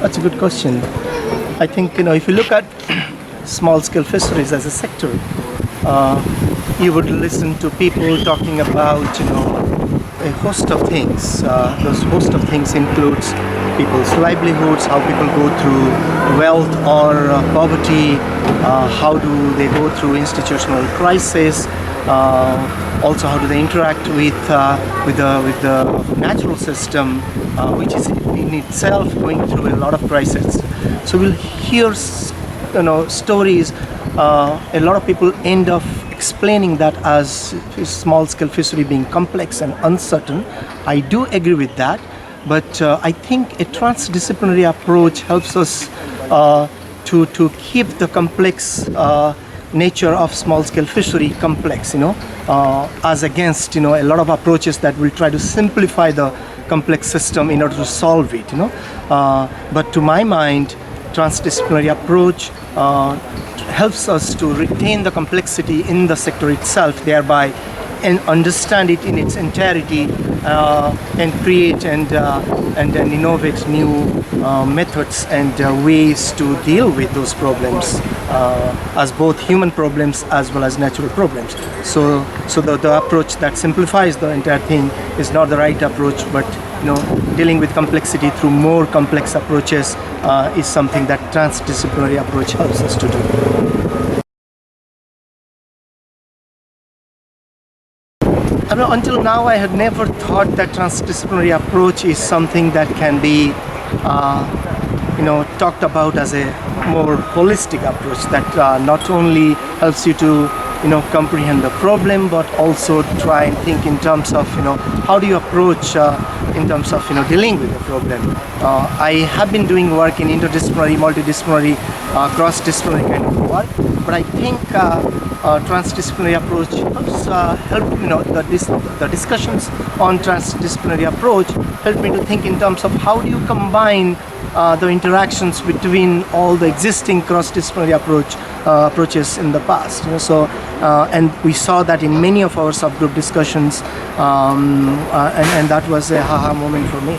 That's a good question. I think, if you look at small-scale fisheries as a sector, you would listen to people talking about, a host of things. Those host of things includes people's livelihoods, how people go through wealth or poverty, how do they go through institutional crisis, also how do they interact with the natural system, which is in itself going through a lot of crises. So we'll hear stories. A lot of people end up explaining that as small-scale fishery being complex and uncertain. I do agree with that, but I think a transdisciplinary approach helps us to keep the complex nature of small-scale fishery complex, as against a lot of approaches that will try to simplify the complex system in order to solve it. But to my mind, transdisciplinary approach helps us to retain the complexity in the sector itself, thereby and understand it in its entirety, and create and innovate new methods and ways to deal with those problems, as both human problems as well as natural problems. So the approach that simplifies the entire thing is not the right approach, but dealing with complexity through more complex approaches is something that transdisciplinary approach helps us to do. Until now, I had never thought that transdisciplinary approach is something that can be, talked about as a more holistic approach that not only helps you to, comprehend the problem, but also try and think in terms of, how do you approach in terms of, dealing with the problem. I have been doing work in interdisciplinary, multidisciplinary, cross-disciplinary kind of work, but I think transdisciplinary approach helps the discussions on transdisciplinary approach help me to think in terms of how do you combine the interactions between all the existing cross-disciplinary approaches in the past. And we saw that in many of our subgroup discussions, and that was a aha moment for me.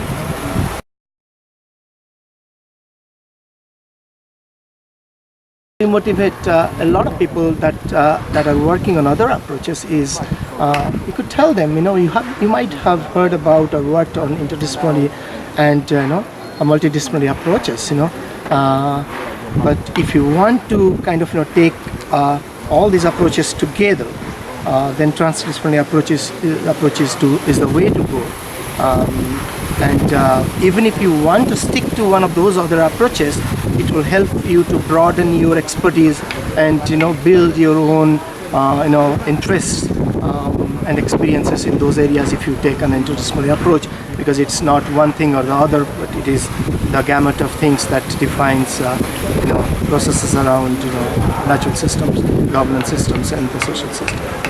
Motivate a lot of people that are working on other approaches is you could tell them, you might have heard about or worked on interdisciplinary and multidisciplinary approaches, but if you want to kind of take all these approaches together, then transdisciplinary approaches is the way to go. And even if you want to stick to one of those other approaches, it will help you to broaden your expertise and build your own interests and experiences in those areas if you take an interdisciplinary approach, because it's not one thing or the other, but it is the gamut of things that defines processes around natural systems, governance systems, and the social system.